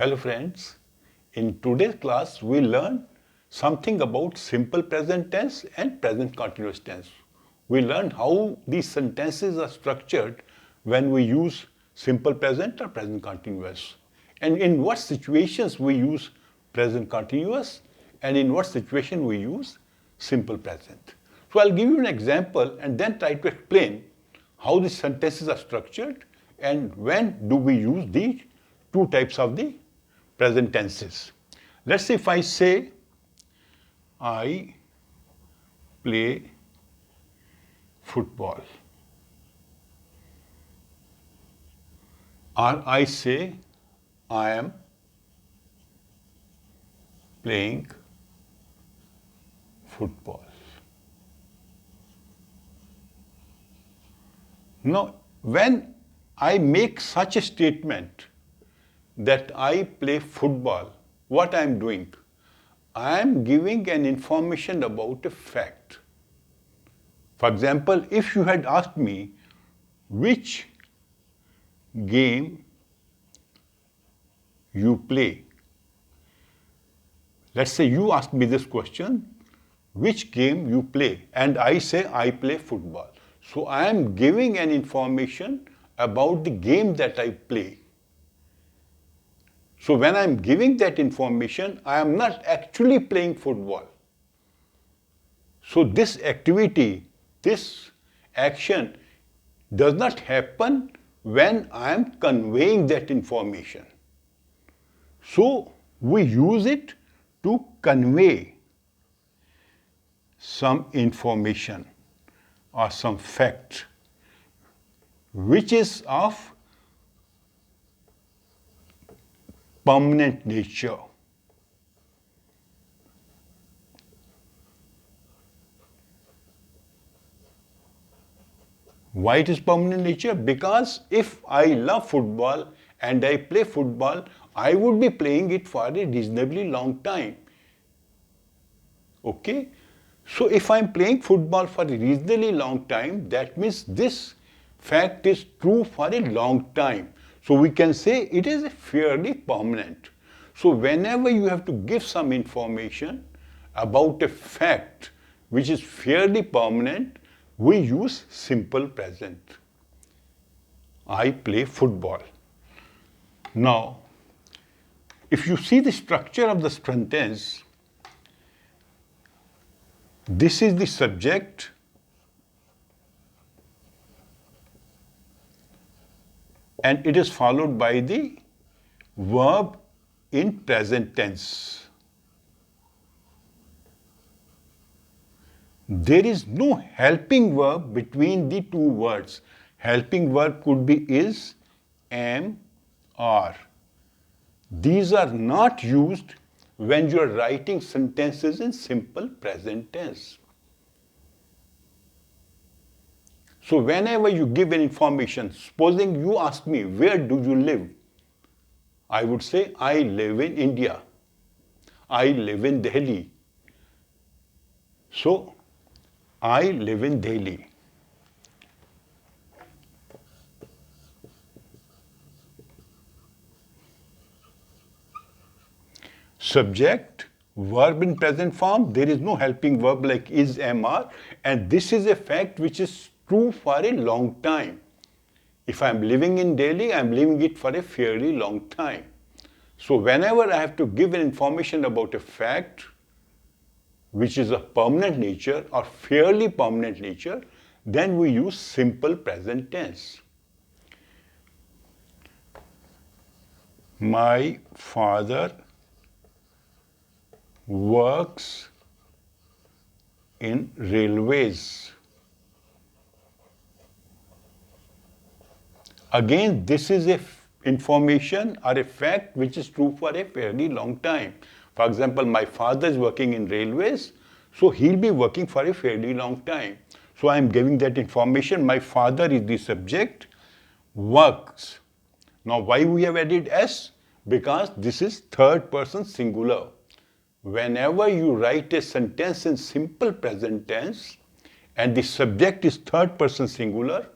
Hello friends, in today's class we learn something about simple present tense and present continuous tense. We learn how these sentences are structured when we use simple present or present continuous, and in what situations we use present continuous and in what situation we use simple present. So I'll give you an example and then try to explain how these sentences are structured and when do we use these two types of the present tenses. Let's say if I say, I play football, or I say, I am playing football. Now, when I make such a statement that I play football, what I am doing? I am giving an information about a fact. For example, if you had asked me which game you play, let's say you ask me this question, which game you play, and I say I play football. So I am giving an information about the game that I play. So when I am giving that information, I am not actually playing football. So this activity, this action does not happen when I am conveying that information. So we use it to convey some information or some fact which is of permanent nature. Why it is permanent nature? Because if I love football and I play football, I would be playing it for a reasonably long time. Okay? So if I am playing football for a reasonably long time, that means this fact is true for a long time. So we can say it is fairly permanent. So whenever you have to give some information about a fact which is fairly permanent, we use simple present. I play football. Now, if you see the structure of the sentence, this is the subject, and it is followed by the verb in present tense. There is no helping verb between the two words. Helping verb could be is, am, are. These are not used when you are writing sentences in simple present tense. So whenever you give an information, supposing you ask me, where do you live? I would say, I live in India. I live in Delhi. So, I live in Delhi. Subject, verb in present form, there is no helping verb like is, am, are, and this is a fact which is true for a long time. If I am living in Delhi, I am living it for a fairly long time. So whenever I have to give an information about a fact which is of permanent nature or fairly permanent nature, then we use simple present tense. My father works in railways. Again, this is a information or a fact which is true for a fairly long time. For example, my father is working in railways, so he'll be working for a fairly long time. So I am giving that information. My father is the subject, works. Now why we have added s? Because this is third person singular. Whenever you write a sentence in simple present tense and the subject is third person singular,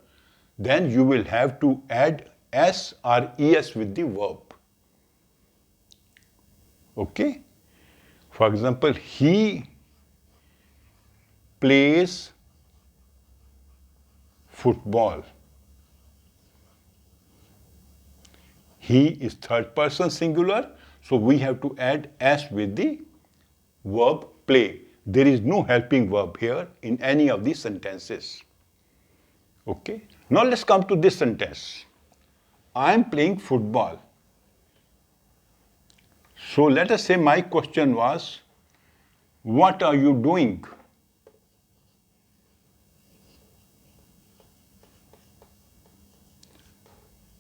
then you will have to add s or es with the verb. Okay? For example, he plays football. He is third person singular, so we have to add s with the verb play. There is no helping verb here in any of these sentences. Okay? Now let's come to this sentence. I am playing football. So let us say my question was, what are you doing?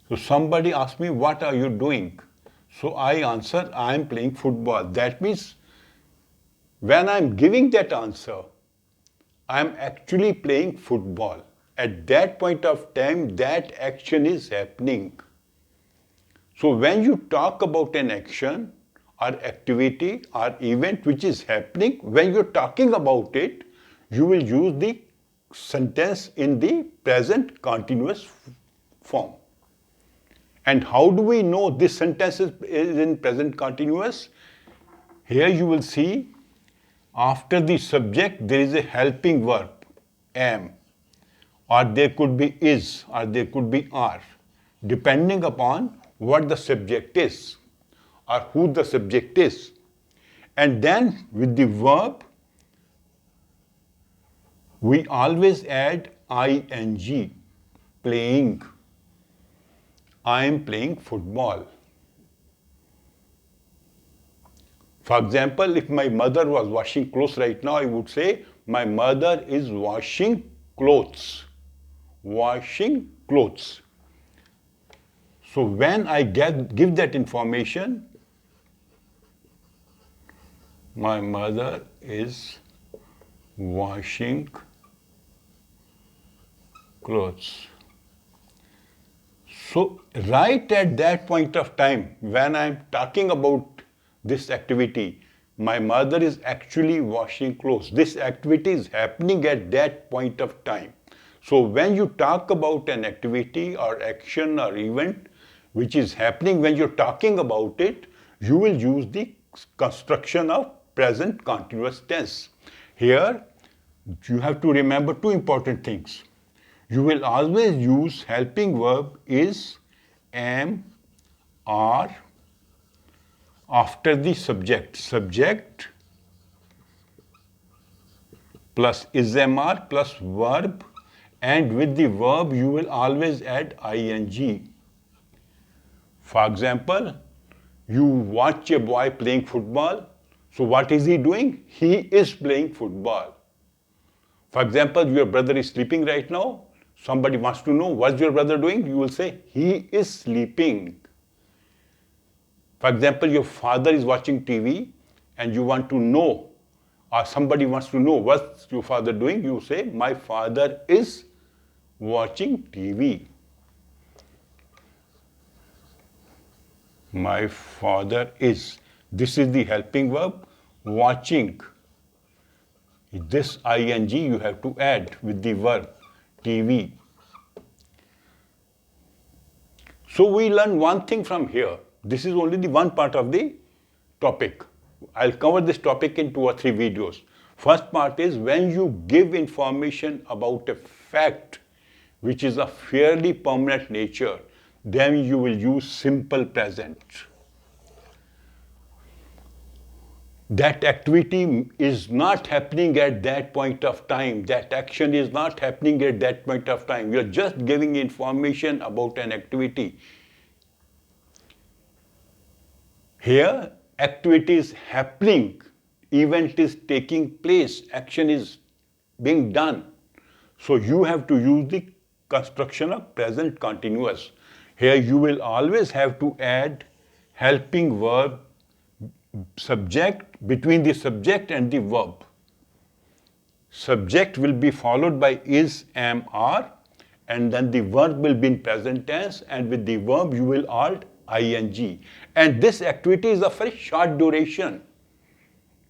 So somebody asked me, what are you doing? So I answer, I am playing football. That means when I am giving that answer, I am actually playing football. At that point of time, that action is happening. So when you talk about an action or activity or event which is happening, when you're talking about it, you will use the sentence in the present continuous form. And how do we know this sentence is in present continuous? Here you will see after the subject there is a helping verb, am, or there could be is, or there could be are, depending upon what the subject is or who the subject is. And then with the verb, we always add ing, playing. I am playing football. For example, if my mother was washing clothes right now, I would say, my mother is washing clothes. Washing clothes. So when I give that information, my mother is washing clothes. So right at that point of time, when I'm talking about this activity, my mother is actually washing clothes. This activity is happening at that point of time. So when you talk about an activity or action or event which is happening, when you're talking about it, you will use the construction of present continuous tense. Here, you have to remember two important things. You will always use helping verb is, am, are after the subject. Subject plus is, am, are plus verb, and with the verb you will always add ing. For example, you watch a boy playing football. So what is he doing? He is playing football. For example, your brother is sleeping right now. Somebody wants to know, what's your brother doing? You will say, he is sleeping. For example, your father is watching TV and you want to know, or somebody wants to know, what's your father doing? You say, my father is watching TV. My father is. This is the helping verb, watching. This ing you have to add with the verb, TV. So we learn one thing from here. This is only the one part of the topic. I'll cover this topic in 2 or 3 videos. First part is when you give information about a fact which is of fairly permanent nature, then you will use simple present. That activity is not happening at that point of time. That action is not happening at that point of time. You are just giving information about an activity. Here, activity is happening, event is taking place, action is being done. So you have to use the construction of present continuous. Here you will always have to add helping verb, subject, between the subject and the verb. Subject will be followed by is, am, are, and then the verb will be in present tense, and with the verb you will add ing. And this activity is of very short duration.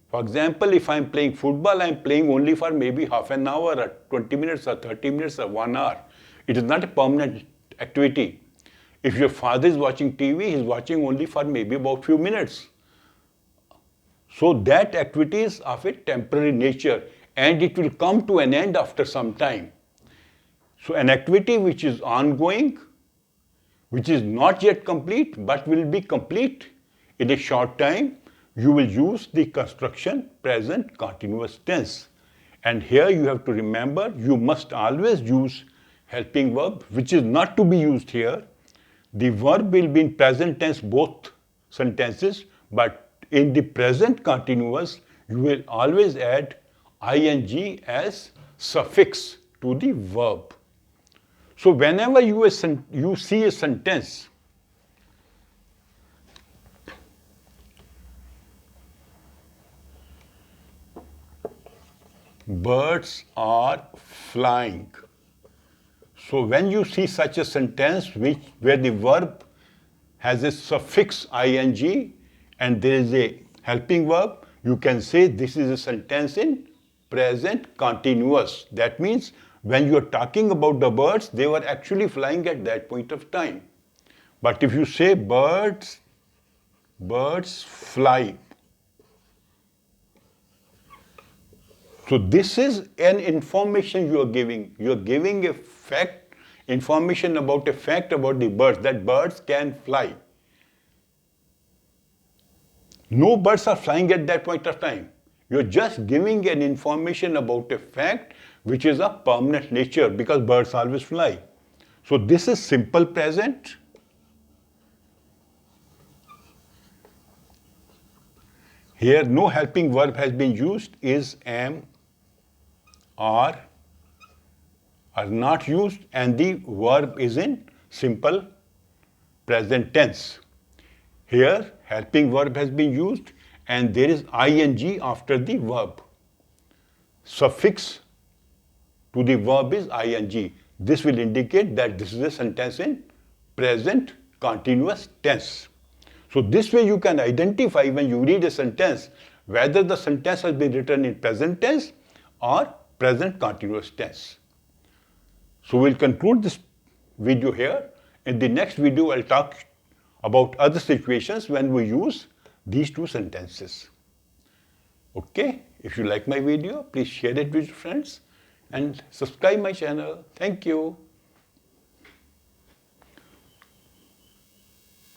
For example, if I am playing football, I am playing only for maybe half an hour or 20 minutes or 30 minutes or 1 hour. It is not a permanent activity. If your father is watching TV, he is watching only for maybe about few minutes. So that activity is of a temporary nature and it will come to an end after some time. So an activity which is ongoing, which is not yet complete but will be complete in a short time, you will use the construction present continuous tense. And here you have to remember, you must always use helping verb, which is not to be used here. The verb will be in present tense both sentences, but in the present continuous, you will always add ing as suffix to the verb. So whenever you see a sentence, birds are flying. So when you see such a sentence where the verb has a suffix ing and there is a helping verb, you can say this is a sentence in present continuous. That means when you are talking about the birds, they were actually flying at that point of time. But if you say birds fly, so this is an information you are giving. You are giving a fact, information about a fact about the birds, that birds can fly. No birds are flying at that point of time. You are just giving an information about a fact which is of permanent nature because birds always fly. So this is simple present. Here no helping verb has been used, is, am, are not used, and the verb is in simple present tense. Here helping verb has been used and there is ing after the verb. Suffix to the verb is ing. This will indicate that this is a sentence in present continuous tense. So this way you can identify when you read a sentence whether the sentence has been written in present tense or present continuous tense. So we'll conclude this video here. In the next video, I'll talk about other situations when we use these two sentences. Okay? If you like my video, please share it with your friends and subscribe my channel. Thank you.